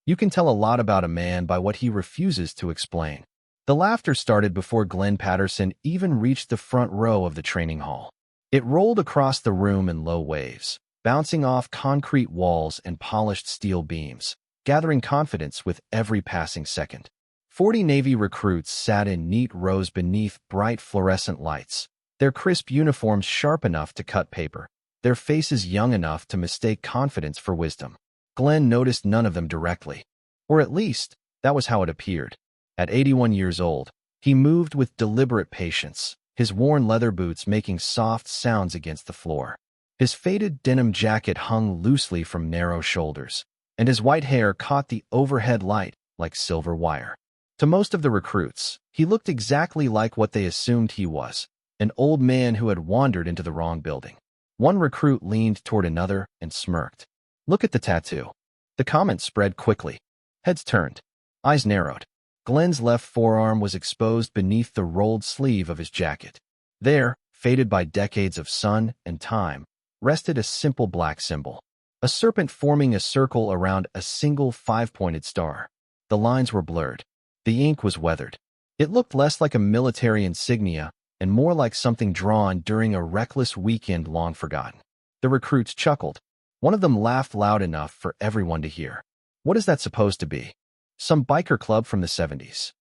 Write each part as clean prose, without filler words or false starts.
You can tell a lot about a man by what he refuses to explain. The laughter started before Glenn Patterson even reached the front row of the training hall. It rolled across the room in low waves, bouncing off concrete walls and polished steel beams, gathering confidence with every passing second. 40 Navy recruits sat in neat rows beneath bright fluorescent lights, their crisp uniforms sharp enough to cut paper, their faces young enough to mistake confidence for wisdom. Glenn noticed none of them directly, or at least, that was how it appeared. At 81 years old, he moved with deliberate patience, his worn leather boots making soft sounds against the floor. His faded denim jacket hung loosely from narrow shoulders, and his white hair caught the overhead light like silver wire. To most of the recruits, he looked exactly like what they assumed he was, an old man who had wandered into the wrong building. One recruit leaned toward another and smirked. "Look at the tattoo." The comment spread quickly. Heads turned. Eyes narrowed. Glenn's left forearm was exposed beneath the rolled sleeve of his jacket. There, faded by decades of sun and time, rested a simple black symbol. A serpent forming a circle around a single five-pointed star. The lines were blurred. The ink was weathered. It looked less like a military insignia and more like something drawn during a reckless weekend long forgotten. The recruits chuckled. One of them laughed loud enough for everyone to hear. "What is that supposed to be? Some biker club from the 70s.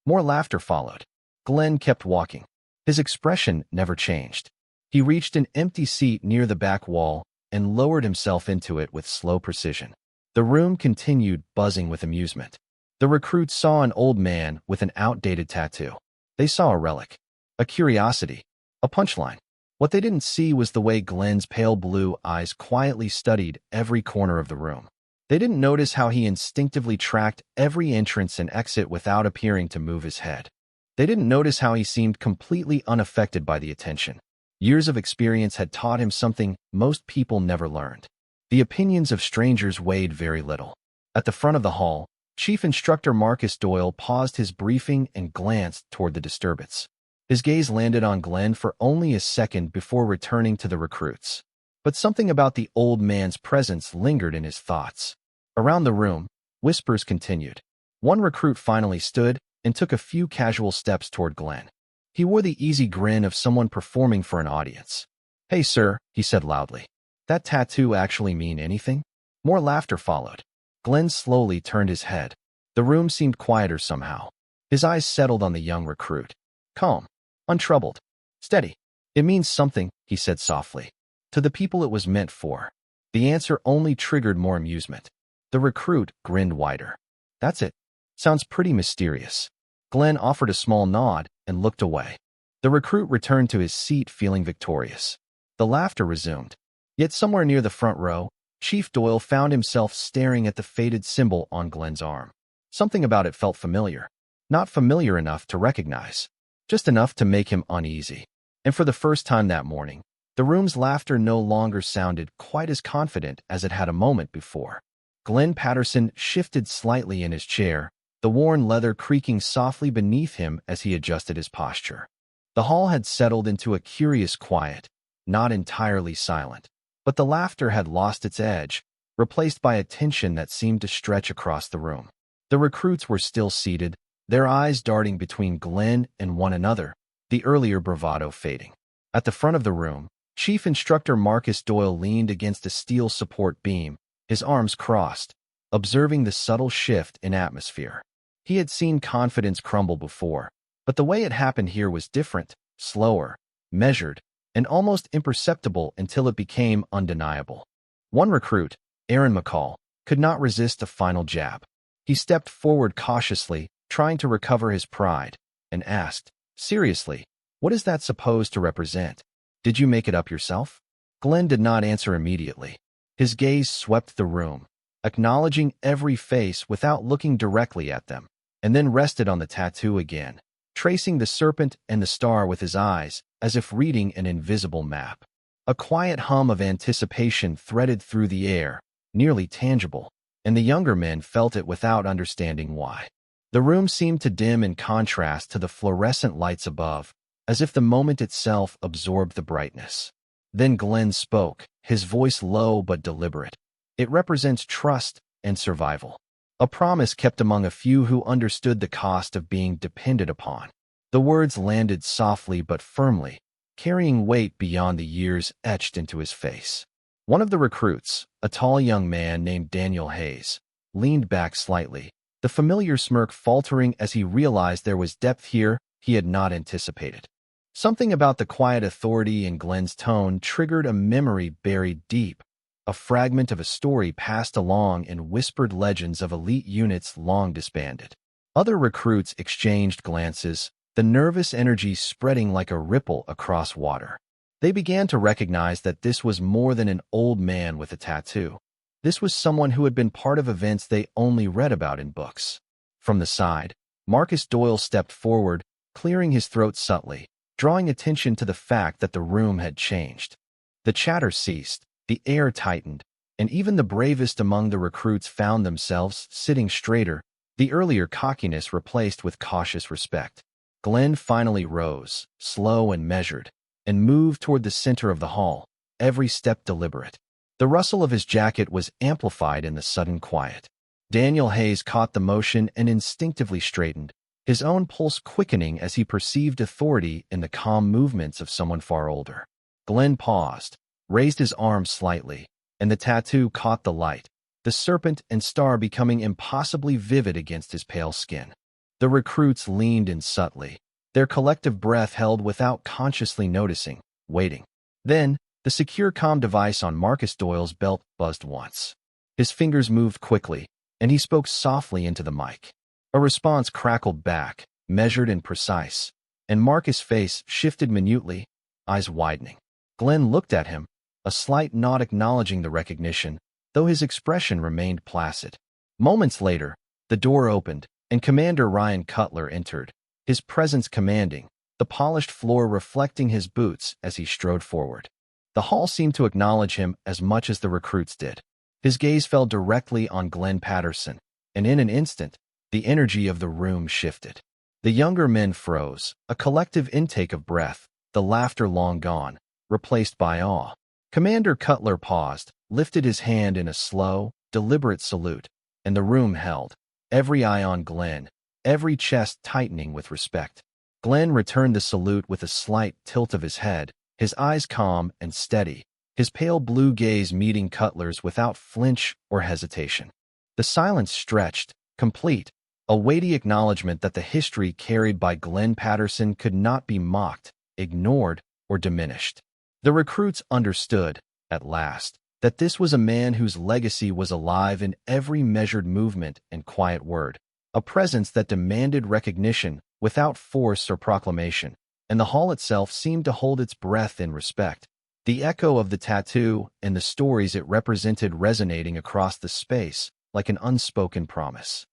More laughter followed. Glenn kept walking. His expression never changed. He reached an empty seat near the back wall and lowered himself into it with slow precision. The room continued buzzing with amusement. The recruits saw an old man with an outdated tattoo. They saw a relic, a curiosity, a punchline. What they didn't see was the way Glenn's pale blue eyes quietly studied every corner of the room. They didn't notice how he instinctively tracked every entrance and exit without appearing to move his head. They didn't notice how he seemed completely unaffected by the attention. Years of experience had taught him something most people never learned. The opinions of strangers weighed very little. At the front of the hall, Chief Instructor Marcus Doyle paused his briefing and glanced toward the disturbance. His gaze landed on Glenn for only a second before returning to the recruits. But something about the old man's presence lingered in his thoughts. Around the room, whispers continued. One recruit finally stood and took a few casual steps toward Glenn. He wore the easy grin of someone performing for an audience. "Hey, sir," he said loudly. "That tattoo actually mean anything?" More laughter followed. Glenn slowly turned his head. The room seemed quieter somehow. His eyes settled on the young recruit. Calm, untroubled, steady. "It means something," he said softly. "To the people it was meant for." The answer only triggered more amusement. The recruit grinned wider. "That's it. Sounds pretty mysterious." Glenn offered a small nod and looked away. The recruit returned to his seat feeling victorious. The laughter resumed. Yet somewhere near the front row, Chief Doyle found himself staring at the faded symbol on Glenn's arm. Something about it felt familiar. Not familiar enough to recognize, just enough to make him uneasy. And for the first time that morning, the room's laughter no longer sounded quite as confident as it had a moment before. Glenn Patterson shifted slightly in his chair, the worn leather creaking softly beneath him as he adjusted his posture. The hall had settled into a curious quiet, not entirely silent, but the laughter had lost its edge, replaced by a tension that seemed to stretch across the room. The recruits were still seated, their eyes darting between Glenn and one another, the earlier bravado fading. At the front of the room, Chief Instructor Marcus Doyle leaned against a steel support beam, his arms crossed, observing the subtle shift in atmosphere. He had seen confidence crumble before, but the way it happened here was different, slower, measured, and almost imperceptible until it became undeniable. One recruit, Aaron McCall, could not resist a final jab. He stepped forward cautiously, trying to recover his pride, and asked, "Seriously, what is that supposed to represent? Did you make it up yourself?" Glenn did not answer immediately. His gaze swept the room, acknowledging every face without looking directly at them, and then rested on the tattoo again, tracing the serpent and the star with his eyes as if reading an invisible map. A quiet hum of anticipation threaded through the air, nearly tangible, and the younger men felt it without understanding why. The room seemed to dim in contrast to the fluorescent lights above, as if the moment itself absorbed the brightness. Then Glenn spoke, his voice low but deliberate. "It represents trust and survival. A promise kept among a few who understood the cost of being depended upon. The words landed softly but firmly, carrying weight beyond the years etched into his face. One of the recruits, a tall young man named Daniel Hayes, leaned back slightly, the familiar smirk faltering as he realized there was depth here he had not anticipated. Something about the quiet authority in Glenn's tone triggered a memory buried deep, a fragment of a story passed along in whispered legends of elite units long disbanded. Other recruits exchanged glances, the nervous energy spreading like a ripple across water. They began to recognize that this was more than an old man with a tattoo. This was someone who had been part of events they only read about in books. From the side, Marcus Doyle stepped forward, clearing his throat subtly, drawing attention to the fact that the room had changed. The chatter ceased, the air tightened, and even the bravest among the recruits found themselves sitting straighter, the earlier cockiness replaced with cautious respect. Glenn finally rose, slow and measured, and moved toward the center of the hall, every step deliberate. The rustle of his jacket was amplified in the sudden quiet. Daniel Hayes caught the motion and instinctively straightened, his own pulse quickening as he perceived authority in the calm movements of someone far older. Glenn paused, raised his arm slightly, and the tattoo caught the light, the serpent and star becoming impossibly vivid against his pale skin. The recruits leaned in subtly, their collective breath held without consciously noticing, waiting. Then, the secure comm device on Marcus Doyle's belt buzzed once. His fingers moved quickly, and he spoke softly into the mic. A response crackled back, measured and precise, and Marcus' face shifted minutely, eyes widening. Glenn looked at him, a slight nod acknowledging the recognition, though his expression remained placid. Moments later, the door opened, and Commander Ryan Cutler entered, his presence commanding, the polished floor reflecting his boots as he strode forward. The hall seemed to acknowledge him as much as the recruits did. His gaze fell directly on Glenn Patterson, and in an instant, the energy of the room shifted. The younger men froze, a collective intake of breath, the laughter long gone, replaced by awe. Commander Cutler paused, lifted his hand in a slow, deliberate salute, and the room held, every eye on Glenn, every chest tightening with respect. Glenn returned the salute with a slight tilt of his head, his eyes calm and steady, his pale blue gaze meeting Cutler's without flinch or hesitation. The silence stretched, complete, a weighty acknowledgement that the history carried by Glenn Patterson could not be mocked, ignored, or diminished. The recruits understood, at last, that this was a man whose legacy was alive in every measured movement and quiet word, a presence that demanded recognition without force or proclamation, and the hall itself seemed to hold its breath in respect, the echo of the tattoo and the stories it represented resonating across the space like an unspoken promise.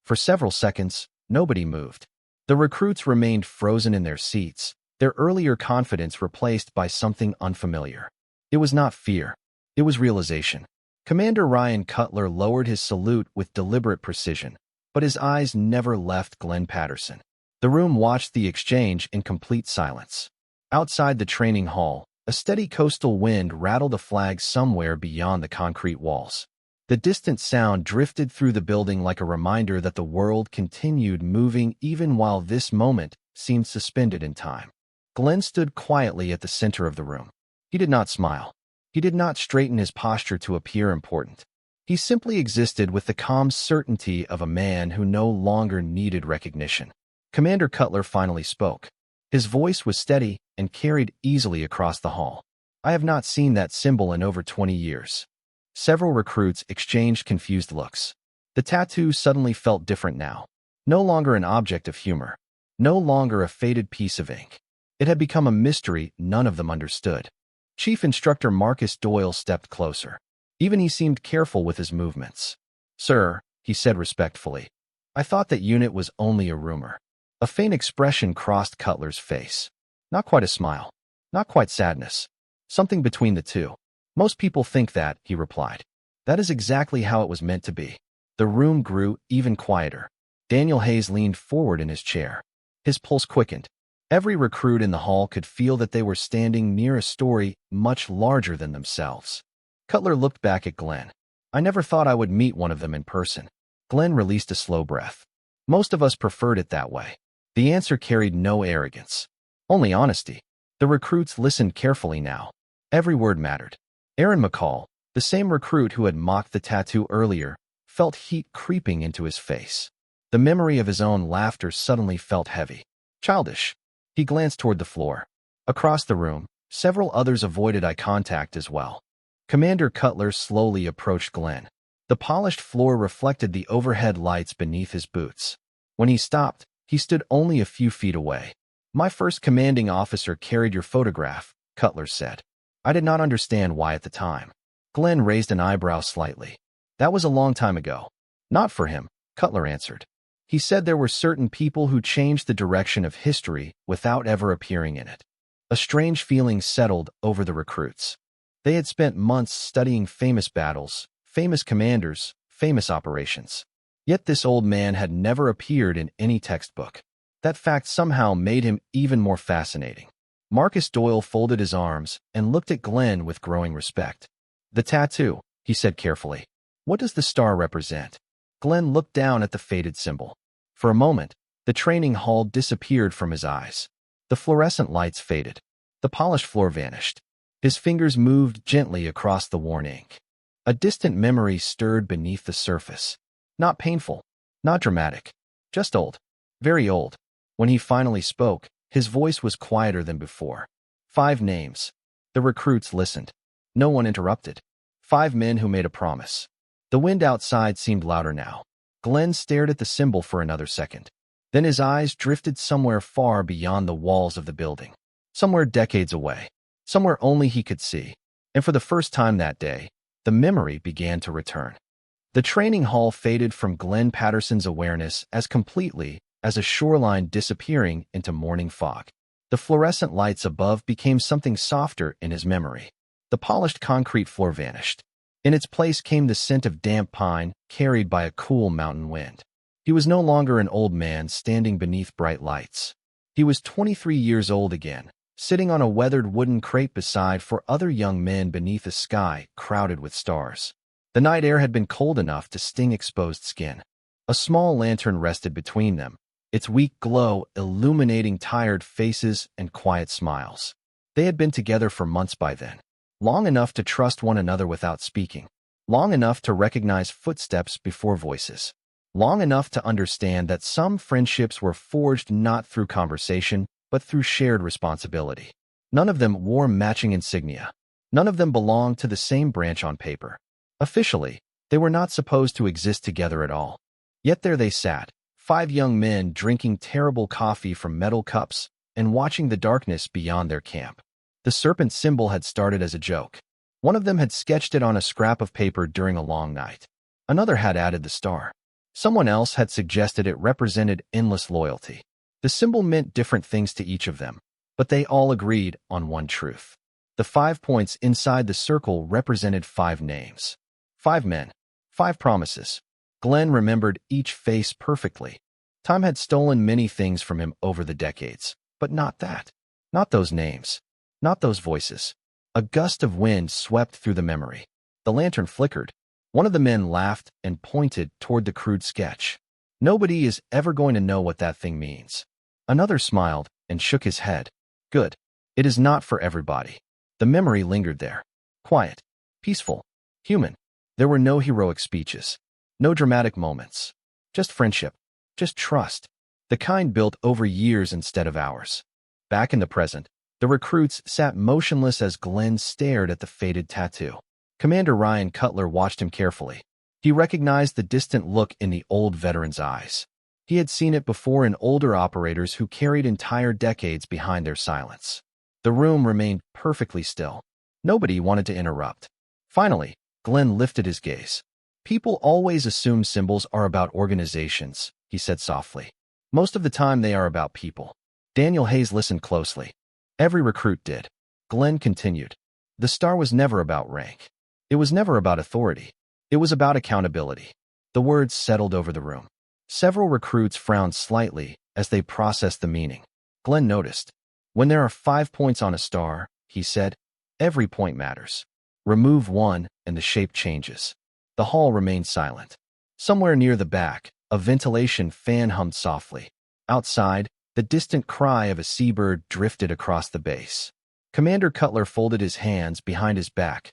For several seconds, nobody moved. The recruits remained frozen in their seats, their earlier confidence replaced by something unfamiliar. It was not fear. It was realization. Commander Ryan Cutler lowered his salute with deliberate precision, but his eyes never left Glenn Patterson. The room watched the exchange in complete silence. Outside the training hall, a steady coastal wind rattled a flag somewhere beyond the concrete walls. The distant sound drifted through the building like a reminder that the world continued moving even while this moment seemed suspended in time. Glenn stood quietly at the center of the room. He did not smile. He did not straighten his posture to appear important. He simply existed with the calm certainty of a man who no longer needed recognition. Commander Cutler finally spoke. His voice was steady and carried easily across the hall. I have not seen that symbol in over 20 years. Several recruits exchanged confused looks. The tattoo suddenly felt different now. No longer an object of humor. No longer a faded piece of ink. It had become a mystery none of them understood. Chief Instructor Marcus Doyle stepped closer. Even he seemed careful with his movements. Sir, he said respectfully, I thought that unit was only a rumor. A faint expression crossed Cutler's face. Not quite a smile. Not quite sadness. Something between the two. Most people think that, he replied. That is exactly how it was meant to be. The room grew even quieter. Daniel Hayes leaned forward in his chair. His pulse quickened. Every recruit in the hall could feel that they were standing near a story much larger than themselves. Cutler looked back at Glenn. I never thought I would meet one of them in person. Glenn released a slow breath. Most of us preferred it that way. The answer carried no arrogance, only honesty. The recruits listened carefully now. Every word mattered. Aaron McCall, the same recruit who had mocked the tattoo earlier, felt heat creeping into his face. The memory of his own laughter suddenly felt heavy. Childish. He glanced toward the floor. Across the room, several others avoided eye contact as well. Commander Cutler slowly approached Glenn. The polished floor reflected the overhead lights beneath his boots. When he stopped, he stood only a few feet away. "My first commanding officer carried your photograph," Cutler said. "I did not understand why at the time." Glenn raised an eyebrow slightly. "That was a long time ago." "Not for him," Cutler answered. "He said there were certain people who changed the direction of history without ever appearing in it." A strange feeling settled over the recruits. They had spent months studying famous battles, famous commanders, famous operations. Yet this old man had never appeared in any textbook. That fact somehow made him even more fascinating. Marcus Doyle folded his arms and looked at Glenn with growing respect. "The tattoo," he said carefully. "What does the star represent?" Glenn looked down at the faded symbol. For a moment, the training hall disappeared from his eyes. The fluorescent lights faded. The polished floor vanished. His fingers moved gently across the worn ink. A distant memory stirred beneath the surface. Not painful, not dramatic, just old, very old. When he finally spoke, his voice was quieter than before. 5 names. The recruits listened. No one interrupted. 5 men who made a promise. The wind outside seemed louder now. Glenn stared at the symbol for another second. Then his eyes drifted somewhere far beyond the walls of the building. Somewhere decades away. Somewhere only he could see. And for the first time that day, the memory began to return. The training hall faded from Glenn Patterson's awareness as completely as a shoreline disappearing into morning fog. The fluorescent lights above became something softer in his memory. The polished concrete floor vanished. In its place came the scent of damp pine carried by a cool mountain wind. He was no longer an old man standing beneath bright lights. He was 23 years old again, sitting on a weathered wooden crate beside 4 other young men beneath a sky crowded with stars. The night air had been cold enough to sting exposed skin. A small lantern rested between them, its weak glow illuminating tired faces and quiet smiles. They had been together for months by then, long enough to trust one another without speaking, long enough to recognize footsteps before voices, long enough to understand that some friendships were forged not through conversation, but through shared responsibility. None of them wore matching insignia. None of them belonged to the same branch on paper. Officially, they were not supposed to exist together at all. Yet there they sat, 5 young men drinking terrible coffee from metal cups and watching the darkness beyond their camp. The serpent symbol had started as a joke. One of them had sketched it on a scrap of paper during a long night. Another had added the star. Someone else had suggested it represented endless loyalty. The symbol meant different things to each of them, but they all agreed on one truth. The 5 points inside the circle represented 5 names. 5 men. 5 promises. Glenn remembered each face perfectly. Time had stolen many things from him over the decades, but not that. Not those names. Not those voices. A gust of wind swept through the memory. The lantern flickered. One of the men laughed and pointed toward the crude sketch. "Nobody is ever going to know what that thing means." Another smiled and shook his head. "Good. It is not for everybody." The memory lingered there. Quiet. Peaceful. Human. There were no heroic speeches. No dramatic moments. Just friendship. Just trust. The kind built over years instead of hours. Back in the present, the recruits sat motionless as Glenn stared at the faded tattoo. Commander Ryan Cutler watched him carefully. He recognized the distant look in the old veteran's eyes. He had seen it before in older operators who carried entire decades behind their silence. The room remained perfectly still. Nobody wanted to interrupt. Finally, Glenn lifted his gaze. "People always assume symbols are about organizations," he said softly. "Most of the time they are about people." Daniel Hayes listened closely. Every recruit did. Glenn continued. "The star was never about rank. It was never about authority. It was about accountability." The words settled over the room. Several recruits frowned slightly as they processed the meaning. Glenn noticed. "When there are 5 points on a star," he said, "every point matters. Remove one and the shape changes." The hall remained silent. Somewhere near the back, a ventilation fan hummed softly. Outside, the distant cry of a seabird drifted across the base. Commander Cutler folded his hands behind his back.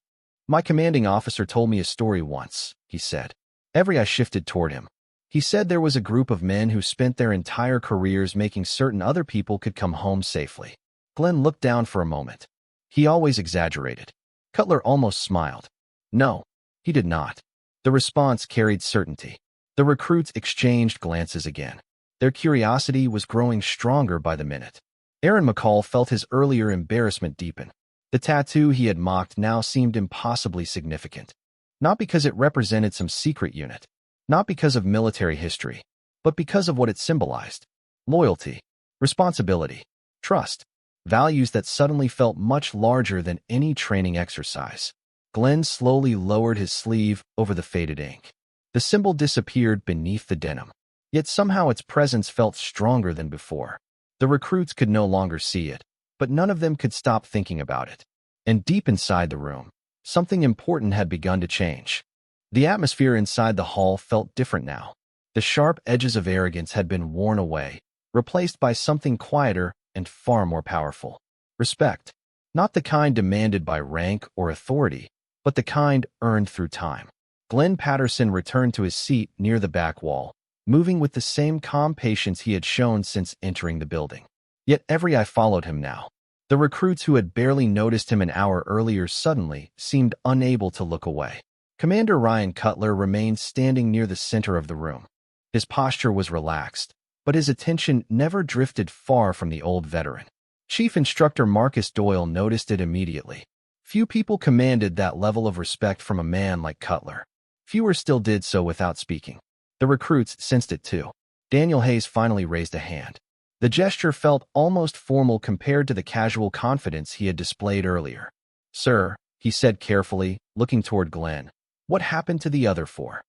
My commanding officer told me a story once, he said. Every eye shifted toward him. He said there was a group of men who spent their entire careers making certain other people could come home safely. Glenn looked down for a moment. He always exaggerated. Cutler almost smiled. No, he did not. The response carried certainty. The recruits exchanged glances again. Their curiosity was growing stronger by the minute. Aaron McCall felt his earlier embarrassment deepen. The tattoo he had mocked now seemed impossibly significant. Not because it represented some secret unit, not because of military history, but because of what it symbolized. Loyalty, responsibility, trust, values that suddenly felt much larger than any training exercise. Glenn slowly lowered his sleeve over the faded ink. The symbol disappeared beneath the denim. Yet somehow its presence felt stronger than before. The recruits could no longer see it, but none of them could stop thinking about it. And deep inside the room, something important had begun to change. The atmosphere inside the hall felt different now. The sharp edges of arrogance had been worn away, replaced by something quieter and far more powerful. Respect. Not the kind demanded by rank or authority, but the kind earned through time. Glenn Patterson returned to his seat near the back wall, moving with the same calm patience he had shown since entering the building. Yet every eye followed him now. The recruits who had barely noticed him an hour earlier suddenly seemed unable to look away. Commander Ryan Cutler remained standing near the center of the room. His posture was relaxed, but his attention never drifted far from the old veteran. Chief Instructor Marcus Doyle noticed it immediately. Few people commanded that level of respect from a man like Cutler. Fewer still did so without speaking. The recruits sensed it too. Daniel Hayes finally raised a hand. The gesture felt almost formal compared to the casual confidence he had displayed earlier. Sir, he said carefully, looking toward Glenn, what happened to the other four?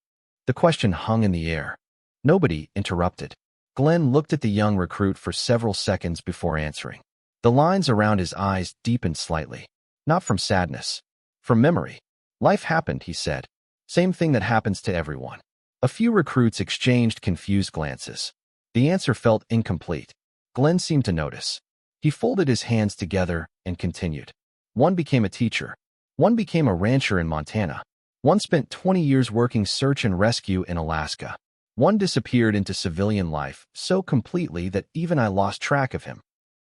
The question hung in the air. Nobody interrupted. Glenn looked at the young recruit for several seconds before answering. The lines around his eyes deepened slightly. Not from sadness. From memory. Life happened, he said. Same thing that happens to everyone. A few recruits exchanged confused glances. The answer felt incomplete. Glenn seemed to notice. He folded his hands together and continued. One became a teacher. One became a rancher in Montana. One spent 20 years working search and rescue in Alaska. One disappeared into civilian life so completely that even I lost track of him.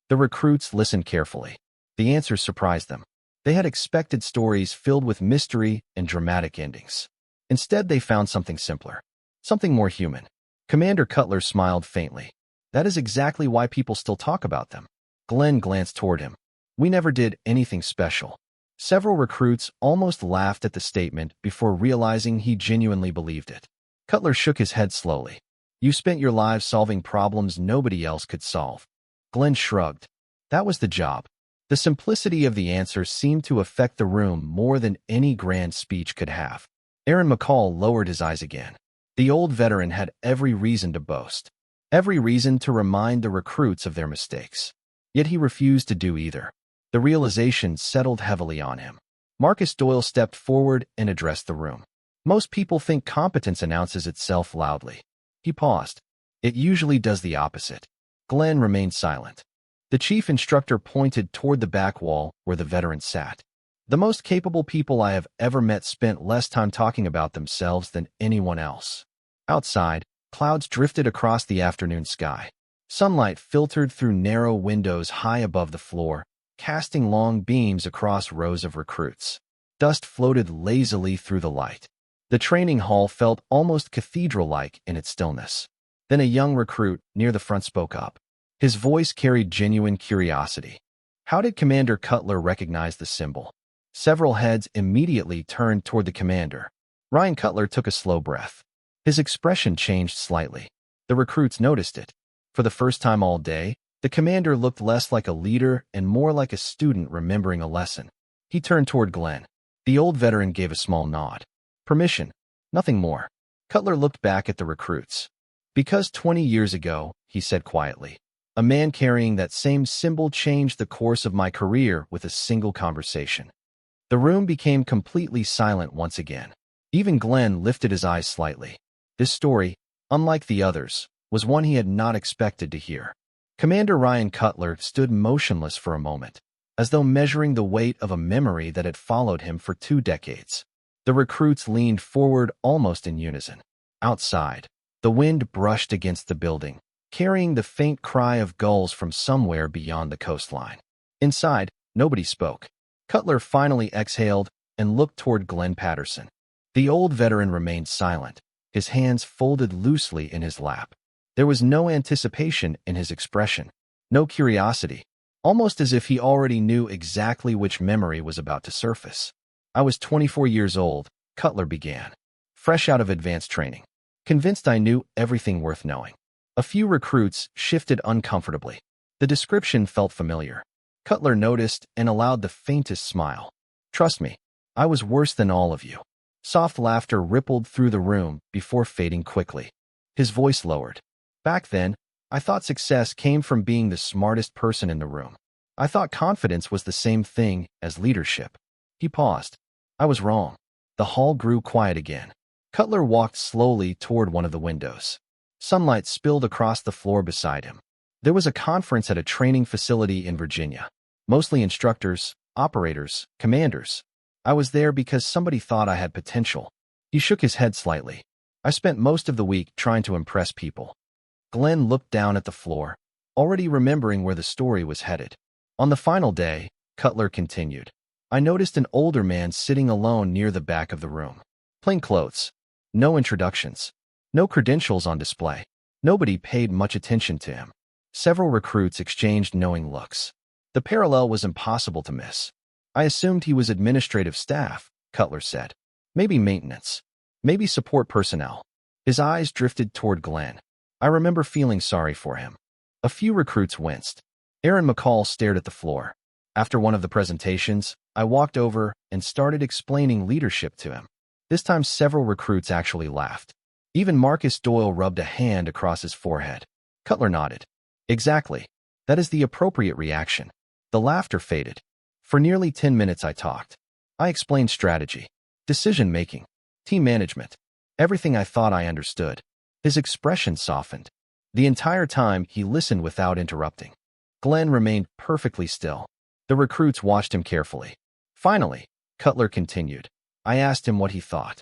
The recruits listened carefully. The answers surprised them. They had expected stories filled with mystery and dramatic endings. Instead, they found something simpler, something more human. Commander Cutler smiled faintly. That is exactly why people still talk about them. Glenn glanced toward him. We never did anything special. Several recruits almost laughed at the statement before realizing he genuinely believed it. Cutler shook his head slowly. You spent your lives solving problems nobody else could solve. Glenn shrugged. That was the job. The simplicity of the answer seemed to affect the room more than any grand speech could have. Aaron McCall lowered his eyes again. The old veteran had every reason to boast. Every reason to remind the recruits of their mistakes. Yet he refused to do either. The realization settled heavily on him. Marcus Doyle stepped forward and addressed the room. Most people think competence announces itself loudly. He paused. It usually does the opposite. Glenn remained silent. The chief instructor pointed toward the back wall where the veteran sat. The most capable people I have ever met spent less time talking about themselves than anyone else. Outside, clouds drifted across the afternoon sky. Sunlight filtered through narrow windows high above the floor, casting long beams across rows of recruits. Dust floated lazily through the light. The training hall felt almost cathedral-like in its stillness. Then a young recruit near the front spoke up. His voice carried genuine curiosity. How did Commander Cutler recognize the symbol? Several heads immediately turned toward the commander. Ryan Cutler took a slow breath. His expression changed slightly. The recruits noticed it. For the first time all day, the commander looked less like a leader and more like a student remembering a lesson. He turned toward Glenn. The old veteran gave a small nod. Permission. Nothing more. Cutler looked back at the recruits. Because 20 years ago, he said quietly, a man carrying that same symbol changed the course of my career with a single conversation. The room became completely silent once again. Even Glenn lifted his eyes slightly. This story, unlike the others, was one he had not expected to hear. Commander Ryan Cutler stood motionless for a moment, as though measuring the weight of a memory that had followed him for 2 decades. The recruits leaned forward almost in unison. Outside, the wind brushed against the building, carrying the faint cry of gulls from somewhere beyond the coastline. Inside, nobody spoke. Cutler finally exhaled and looked toward Glenn Patterson. The old veteran remained silent, his hands folded loosely in his lap. There was no anticipation in his expression, no curiosity, almost as if he already knew exactly which memory was about to surface. I was 24 years old, Cutler began, fresh out of advanced training, convinced I knew everything worth knowing. A few recruits shifted uncomfortably. The description felt familiar. Cutler noticed and allowed the faintest smile. Trust me, I was worse than all of you. Soft laughter rippled through the room before fading quickly. His voice lowered. Back then, I thought success came from being the smartest person in the room. I thought confidence was the same thing as leadership. He paused. I was wrong. The hall grew quiet again. Cutler walked slowly toward one of the windows. Sunlight spilled across the floor beside him. There was a conference at a training facility in Virginia. Mostly instructors, operators, commanders. I was there because somebody thought I had potential. He shook his head slightly. I spent most of the week trying to impress people. Glenn looked down at the floor, already remembering where the story was headed. On the final day, Cutler continued. I noticed an older man sitting alone near the back of the room. Plain clothes. No introductions. No credentials on display. Nobody paid much attention to him. Several recruits exchanged knowing looks. The parallel was impossible to miss. I assumed he was administrative staff, Cutler said. Maybe maintenance. Maybe support personnel. His eyes drifted toward Glenn. I remember feeling sorry for him. A few recruits winced. Aaron McCall stared at the floor. After one of the presentations, I walked over and started explaining leadership to him. This time several recruits actually laughed. Even Marcus Doyle rubbed a hand across his forehead. Cutler nodded. Exactly. That is the appropriate reaction. The laughter faded. For nearly 10 minutes I talked. I explained strategy, decision-making, team management, everything I thought I understood. His expression softened. The entire time he listened without interrupting. Glenn remained perfectly still. The recruits watched him carefully. Finally, Cutler continued. I asked him what he thought.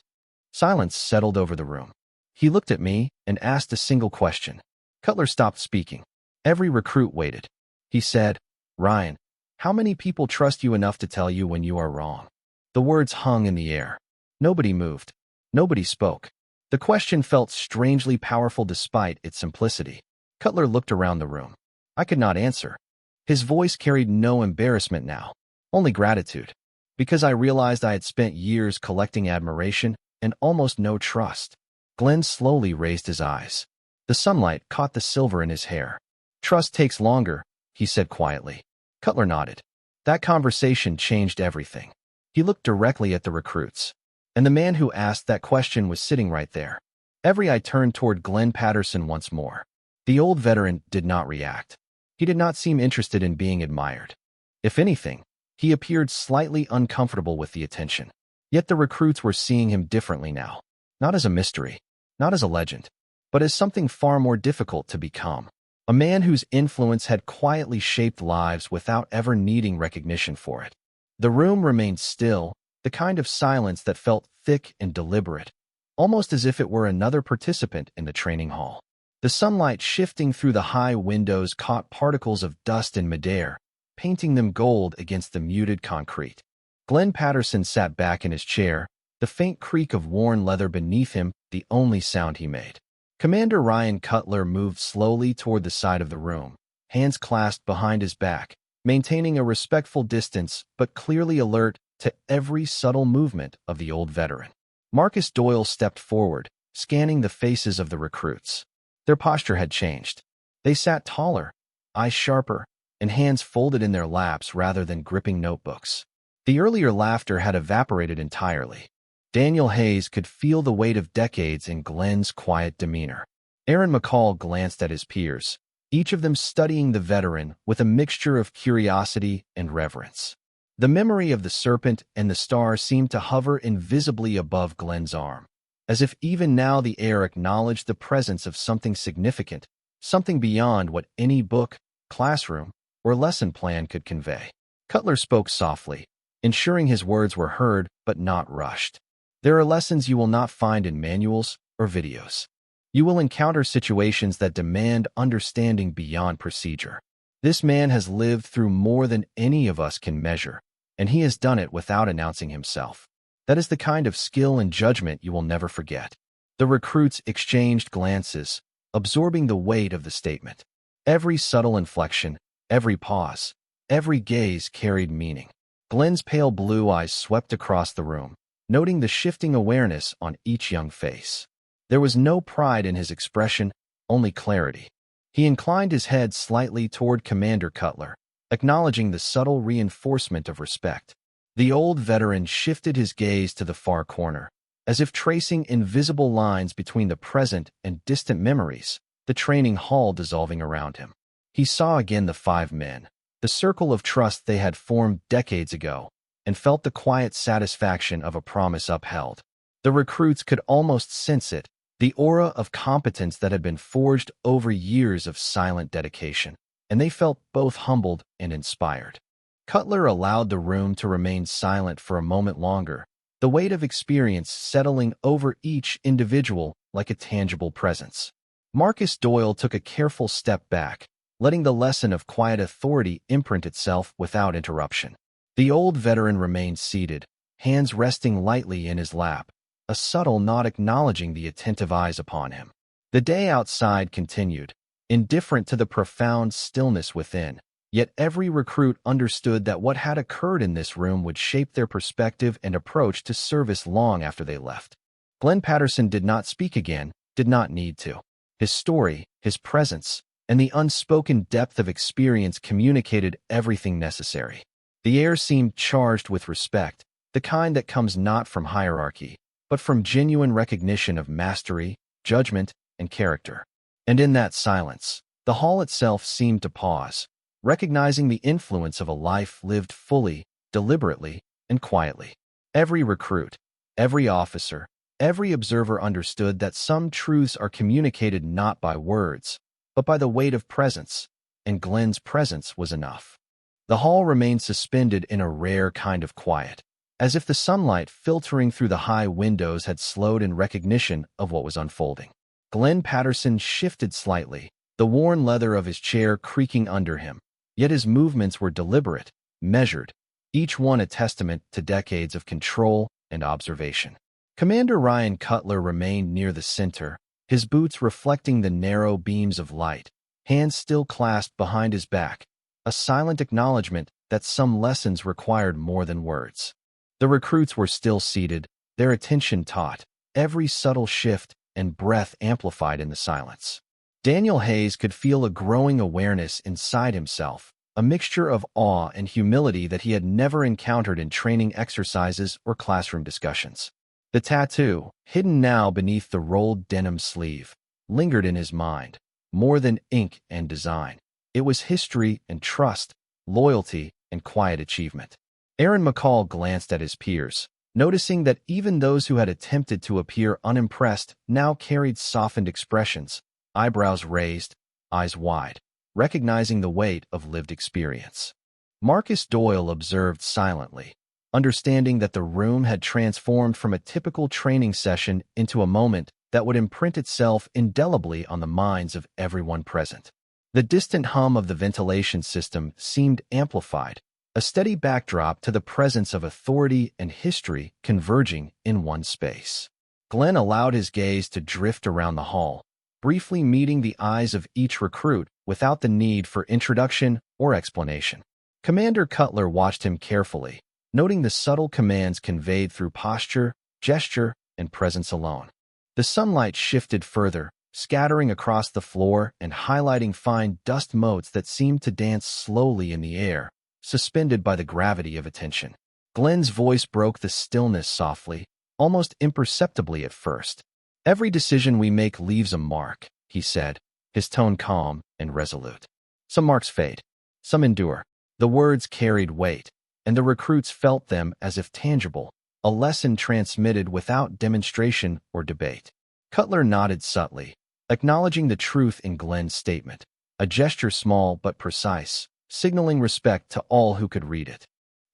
Silence settled over the room. He looked at me and asked a single question. Cutler stopped speaking. Every recruit waited. He said, Ryan, how many people trust you enough to tell you when you are wrong? The words hung in the air. Nobody moved. Nobody spoke. The question felt strangely powerful despite its simplicity. Cutler looked around the room. I could not answer. His voice carried no embarrassment now, only gratitude, because I realized I had spent years collecting admiration and almost no trust. Glenn slowly raised his eyes. The sunlight caught the silver in his hair. Trust takes longer, he said quietly. Cutler nodded. That conversation changed everything. He looked directly at the recruits. And the man who asked that question was sitting right there. Every eye turned toward Glenn Patterson once more. The old veteran did not react. He did not seem interested in being admired. If anything, he appeared slightly uncomfortable with the attention. Yet the recruits were seeing him differently now. Not as a mystery, not as a legend, but as something far more difficult to become. A man whose influence had quietly shaped lives without ever needing recognition for it. The room remained still, the kind of silence that felt thick and deliberate, almost as if it were another participant in the training hall. The sunlight shifting through the high windows caught particles of dust in midair, painting them gold against the muted concrete. Glenn Patterson sat back in his chair, the faint creak of worn leather beneath him the only sound he made. Commander Ryan Cutler moved slowly toward the side of the room, hands clasped behind his back, maintaining a respectful distance but clearly alert to every subtle movement of the old veteran. Marcus Doyle stepped forward, scanning the faces of the recruits. Their posture had changed. They sat taller, eyes sharper, and hands folded in their laps rather than gripping notebooks. The earlier laughter had evaporated entirely. Daniel Hayes could feel the weight of decades in Glenn's quiet demeanor. Aaron McCall glanced at his peers, each of them studying the veteran with a mixture of curiosity and reverence. The memory of the serpent and the star seemed to hover invisibly above Glenn's arm. as if even now the air acknowledged the presence of something significant, something beyond what any book, classroom, or lesson plan could convey. Cutler spoke softly, ensuring his words were heard but not rushed. There are lessons you will not find in manuals or videos. You will encounter situations that demand understanding beyond procedure. This man has lived through more than any of us can measure, and he has done it without announcing himself. That is the kind of skill and judgment you will never forget. The recruits exchanged glances, absorbing the weight of the statement. Every subtle inflection, every pause, every gaze carried meaning. Glenn's pale blue eyes swept across the room, noting the shifting awareness on each young face. There was no pride in his expression, only clarity. He inclined his head slightly toward Commander Cutler, acknowledging the subtle reinforcement of respect. The old veteran shifted his gaze to the far corner, as if tracing invisible lines between the present and distant memories, the training hall dissolving around him. He saw again the 5 men, the circle of trust they had formed decades ago, and felt the quiet satisfaction of a promise upheld. The recruits could almost sense it, the aura of competence that had been forged over years of silent dedication, and they felt both humbled and inspired. Cutler allowed the room to remain silent for a moment longer, the weight of experience settling over each individual like a tangible presence. Marcus Doyle took a careful step back, letting the lesson of quiet authority imprint itself without interruption. The old veteran remained seated, hands resting lightly in his lap, a subtle nod acknowledging the attentive eyes upon him. The day outside continued, indifferent to the profound stillness within. Yet every recruit understood that what had occurred in this room would shape their perspective and approach to service long after they left. Glenn Patterson did not speak again, did not need to. His story, his presence, and the unspoken depth of experience communicated everything necessary. The air seemed charged with respect, the kind that comes not from hierarchy, but from genuine recognition of mastery, judgment, and character. And in that silence, the hall itself seemed to pause, recognizing the influence of a life lived fully, deliberately, and quietly. Every recruit, every officer, every observer understood that some truths are communicated not by words, but by the weight of presence, and Glenn's presence was enough. The hall remained suspended in a rare kind of quiet, as if the sunlight filtering through the high windows had slowed in recognition of what was unfolding. Glenn Patterson shifted slightly, the worn leather of his chair creaking under him. Yet his movements were deliberate, measured, each one a testament to decades of control and observation. Commander Ryan Cutler remained near the center, his boots reflecting the narrow beams of light, hands still clasped behind his back, a silent acknowledgement that some lessons required more than words. The recruits were still seated, their attention taut, every subtle shift and breath amplified in the silence. Daniel Hayes could feel a growing awareness inside himself, a mixture of awe and humility that he had never encountered in training exercises or classroom discussions. The tattoo, hidden now beneath the rolled denim sleeve, lingered in his mind, more than ink and design. It was history and trust, loyalty and quiet achievement. Aaron McCall glanced at his peers, noticing that even those who had attempted to appear unimpressed now carried softened expressions, eyebrows raised, eyes wide, recognizing the weight of lived experience. Marcus Doyle observed silently, understanding that the room had transformed from a typical training session into a moment that would imprint itself indelibly on the minds of everyone present. The distant hum of the ventilation system seemed amplified, a steady backdrop to the presence of authority and history converging in one space. Glenn allowed his gaze to drift around the hall, briefly meeting the eyes of each recruit without the need for introduction or explanation. Commander Cutler watched him carefully, noting the subtle commands conveyed through posture, gesture, and presence alone. The sunlight shifted further, scattering across the floor and highlighting fine dust motes that seemed to dance slowly in the air, suspended by the gravity of attention. Glenn's voice broke the stillness softly, almost imperceptibly at first. "Every decision we make leaves a mark," he said, his tone calm and resolute. "Some marks fade, some endure." The words carried weight, and the recruits felt them as if tangible, a lesson transmitted without demonstration or debate. Cutler nodded subtly, acknowledging the truth in Glenn's statement, a gesture small but precise, signaling respect to all who could read it.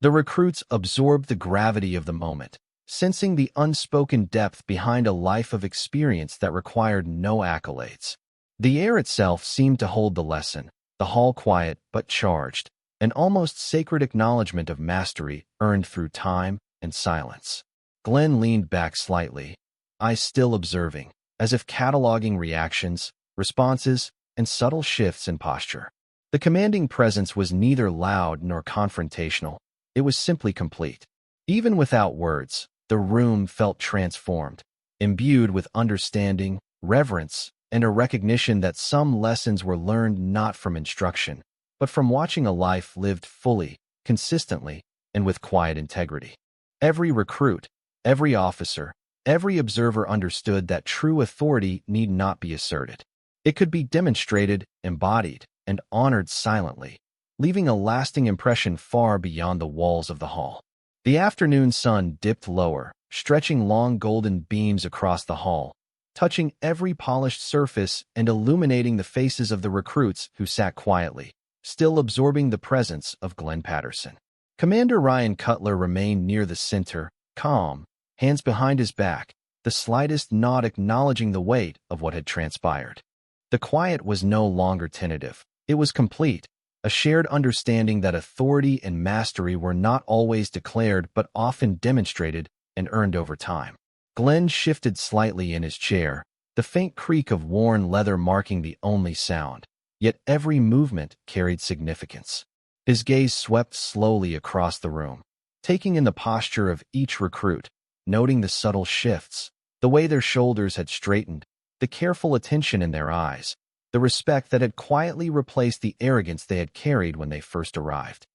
The recruits absorbed the gravity of the moment, sensing the unspoken depth behind a life of experience that required no accolades. The air itself seemed to hold the lesson, the hall quiet but charged, an almost sacred acknowledgement of mastery earned through time and silence. Glenn leaned back slightly, eyes still observing, as if cataloging reactions, responses, and subtle shifts in posture. The commanding presence was neither loud nor confrontational. It was simply complete. Even without words, the room felt transformed, imbued with understanding, reverence, and a recognition that some lessons were learned not from instruction, but from watching a life lived fully, consistently, and with quiet integrity. Every recruit, every officer, every observer understood that true authority need not be asserted. It could be demonstrated, embodied, and honored silently, leaving a lasting impression far beyond the walls of the hall. The afternoon sun dipped lower, stretching long golden beams across the hall, touching every polished surface and illuminating the faces of the recruits who sat quietly, still absorbing the presence of Glenn Patterson. Commander Ryan Cutler remained near the center, calm, hands behind his back, the slightest nod acknowledging the weight of what had transpired. The quiet was no longer tentative. It was complete, a shared understanding that authority and mastery were not always declared but often demonstrated and earned over time. Glenn shifted slightly in his chair, the faint creak of worn leather marking the only sound, yet every movement carried significance. His gaze swept slowly across the room, taking in the posture of each recruit, noting the subtle shifts, the way their shoulders had straightened, the careful attention in their eyes, the respect that had quietly replaced the arrogance they had carried when they first arrived.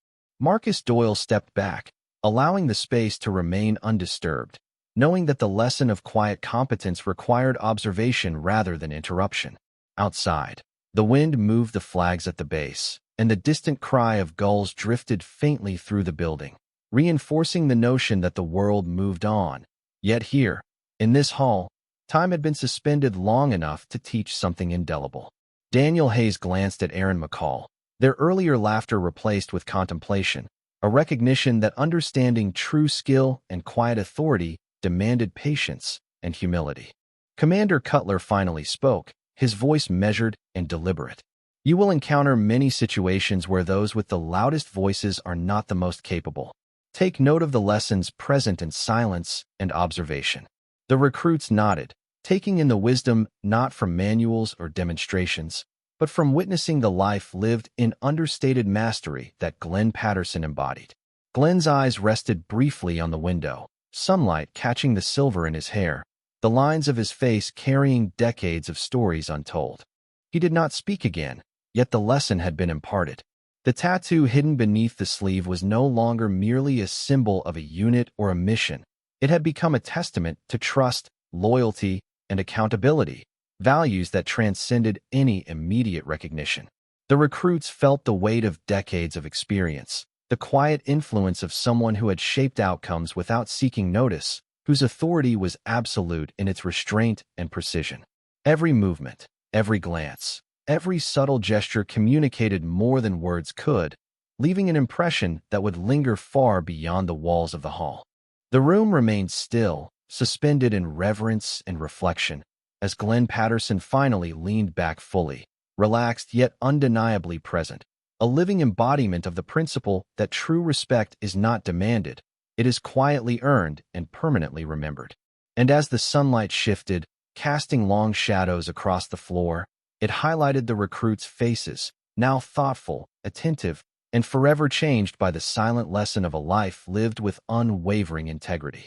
Marcus Doyle stepped back, allowing the space to remain undisturbed, knowing that the lesson of quiet competence required observation rather than interruption. Outside, the wind moved the flags at the base, and the distant cry of gulls drifted faintly through the building, reinforcing the notion that the world moved on. Yet here, in this hall, time had been suspended long enough to teach something indelible. Daniel Hayes glanced at Aaron McCall, their earlier laughter replaced with contemplation, a recognition that understanding true skill and quiet authority demanded patience and humility. Commander Cutler finally spoke, his voice measured and deliberate. You will encounter many situations where those with the loudest voices are not the most capable. Take note of the lessons present in silence and observation. The recruits nodded, taking in the wisdom not from manuals or demonstrations, but from witnessing the life lived in understated mastery that Glenn Patterson embodied. Glenn's eyes rested briefly on the window, sunlight catching the silver in his hair, the lines of his face carrying decades of stories untold. He did not speak again, yet the lesson had been imparted. The tattoo hidden beneath the sleeve was no longer merely a symbol of a unit or a mission. It had become a testament to trust, loyalty, and accountability, values that transcended any immediate recognition. The recruits felt the weight of decades of experience, the quiet influence of someone who had shaped outcomes without seeking notice, whose authority was absolute in its restraint and precision. Every movement, every glance, every subtle gesture communicated more than words could, leaving an impression that would linger far beyond the walls of the hall. The room remained still, suspended in reverence and reflection, as Glenn Patterson finally leaned back fully, relaxed yet undeniably present, a living embodiment of the principle that true respect is not demanded, it is quietly earned and permanently remembered. And as the sunlight shifted, casting long shadows across the floor, it highlighted the recruits' faces, now thoughtful, attentive, and forever changed by the silent lesson of a life lived with unwavering integrity.